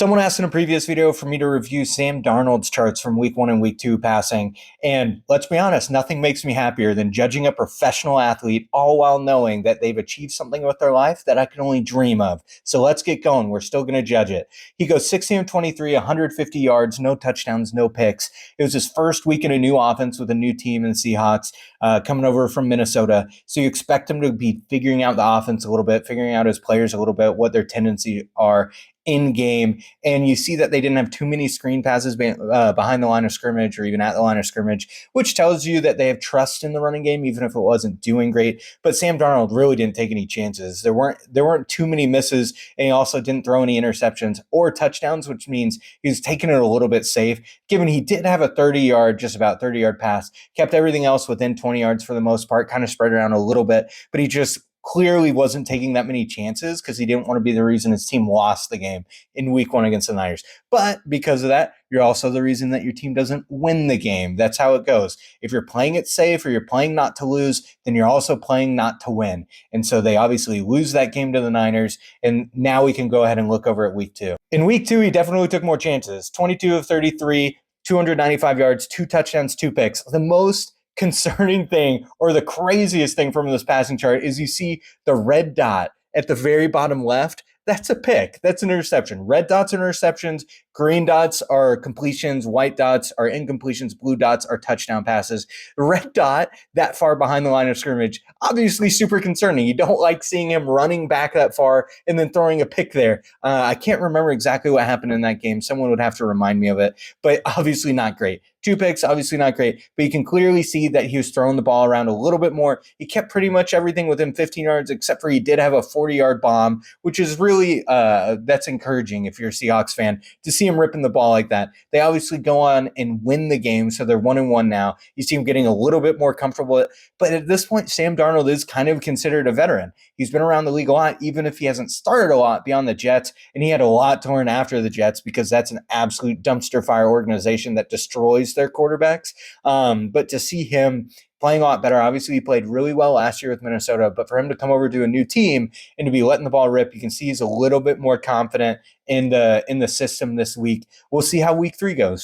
Someone asked in a previous video for me to review Sam Darnold's charts from week 1 and week 2 passing. And let's be honest, nothing makes me happier than judging a professional athlete, all while knowing that they've achieved something with their life that I can only dream of. So let's get going. We're still going to judge it. He goes 16 of 23, 150 yards, no touchdowns, no picks. It was his first week in a new offense with a new team in the Seahawks, coming over from Minnesota. So you expect him to be figuring out the offense a little bit, figuring out his players a little bit, what their tendencies are in game, and you see that they didn't have too many screen passes behind the line of scrimmage or even at the line of scrimmage, which tells you that they have trust in the running game, even if it wasn't doing great. But Sam Darnold really didn't take any chances. There weren't too many misses, and he also didn't throw any interceptions or touchdowns, which means he was taking it a little bit safe. Given he did have a 30-yard, just about 30-yard pass, kept everything else within 20 yards for the most part, kind of spread around a little bit, but he just clearly wasn't taking that many chances because he didn't want to be the reason his team lost the game in week 1 against the Niners. But because of that, you're also the reason that your team doesn't win the game. That's how it goes. If you're playing it safe or you're playing not to lose, then you're also playing not to win. And so they obviously lose that game to the Niners. And now we can go ahead and look over at week 2. In week 2, he definitely took more chances. 22 of 33, 295 yards, 2 touchdowns, 2 picks. The most concerning thing, or the craziest thing from this passing chart, is you see the red dot at the very bottom left. That's a pick. That's an interception. Red dots are interceptions. Green dots are completions. White dots are incompletions. Blue dots are touchdown passes. The red dot that far behind the line of scrimmage, obviously super concerning. You don't like seeing him running back that far and then throwing a pick there. I can't remember exactly what happened in that game. Someone would have to remind me of it, but obviously not great. 2 picks, obviously not great, but you can clearly see that he was throwing the ball around a little bit more. He kept pretty much everything within 15 yards, except for he did have a 40-yard bomb, which is really, that's encouraging if you're a Seahawks fan to see him ripping the ball like that. They obviously go on and win the game, so they're 1-1 now. You see him getting a little bit more comfortable, but at this point, Sam Darnold is kind of considered a veteran. He's been around the league a lot, even if he hasn't started a lot beyond the Jets, and he had a lot to learn after the Jets because that's an absolute dumpster fire organization that destroys their quarterbacks. But to see him playing a lot better, obviously he played really well last year with Minnesota, but for him to come over to a new team and to be letting the ball rip, you can see he's a little bit more confident in the system this week. We'll see how week 3 goes.